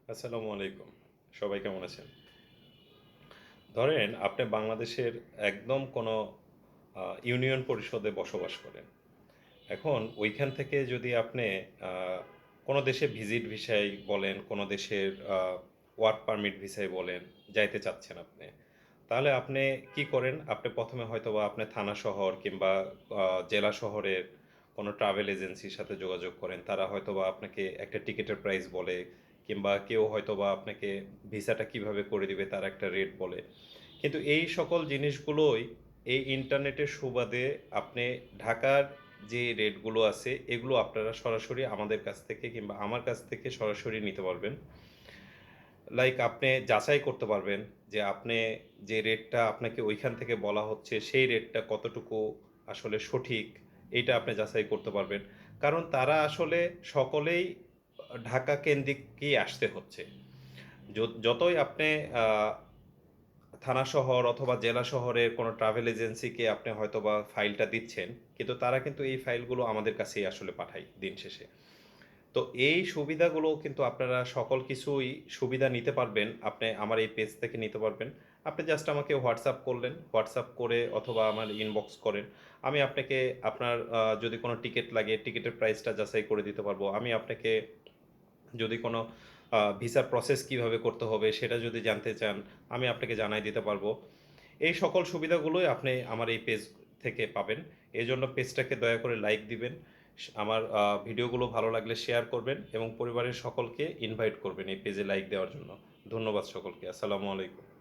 আসসালামু আলাইকুম। সবাই কেমন আছেন? ধরেন আপনি বাংলাদেশের একদম কোনো ইউনিয়ন পরিষদে বসবাস করেন। এখন ওইখান থেকে যদি আপনি আ কোনো দেশে ভিজিট ভিসায় বলেন, কোনো দেশের ওয়ার্ক পারমিট ভিসায় বলেন, যাইতে চাচ্ছেন আপনি। তাহলে আপনি কি করেন? আপনি ১ম এ হয়তোবা আপনি থানা শহর কিংবা জেলা শহরের কোনো ট্রাভেল এজেন্সির সাথে যোগাযোগ করেন। তারা হয়তোবা আপনাকে একটা টিকেটের প্রাইস বলে কিংবা কেউ হয়তোবা আপনাকে ভিসাটা কিভাবে করে দিবে তার একটা রেট বলে। কিন্তু এই সকল জিনিসগুলোই এই ইন্টারনেটের সুবাদে আপনি ঢাকার যে রেটগুলো আছে এগুলো আপনারা সরাসরি আমাদের কাছ থেকে কিংবা আমার কাছ থেকে সরাসরি নিতে পারবেন। লাইক আপনি যাচাই করতে পারবেন যে আপনি যে রেটটা আপনাকে ওইখান থেকে বলা হচ্ছে সেই রেটটা কতটুকু আসলে সঠিক এইটা আপনি যাচাই করতে পারবেন। কারণ তারা আসলে সকলেই ঢাকা কেন্দ্রিকই আসতে হচ্ছে। যতই আপনি আ থানা শহর অথবা জেলা শহরের কোনো ট্রাভেল এজেন্সিকে আপনি হয়তোবা ফাইলটা দিচ্ছেন, কিন্তু তারা কিন্তু এই ফাইলগুলো আমাদের কাছেই আসলে পাঠায় দিন শেষে। তো এই সুবিধাগুলো কিন্তু আপনারা সকল কিছুই সুবিধা নিতে পারবেন। আপনি আমার এই পেজ থেকে নিতে পারবেন। আপনি জাস্ট আমাকে হোয়াটসঅ্যাপ করলেন। হোয়াটসঅ্যাপ করে অথবা আমার ইনবক্স করেন। আমি আপনাকে আপনার যদি কোনো টিকেট লাগে, টিকেটের প্রাইসটা যাচাই করে দিতে পারবো। আমি আপনাকে যদি কোনো ভিসার প্রসেস কিভাবে করতে হবে সেটা যদি জানতে চান, আমি আপনাকে জানাই দিতে পারবো। এই সকল সুবিধাগুলোই আপনি আমার এই পেজ থেকে পাবেন। এজন্য পেজটাকে দয়া করে লাইক দিবেন। আমার ভিডিওগুলো ভালো লাগলে শেয়ার করবেন এবং পরিবারের সকলকে ইনভাইট করবেন এই পেজে লাইক দেওয়ার জন্য। ধন্যবাদ সকলকে। আসসালামু আলাইকুম।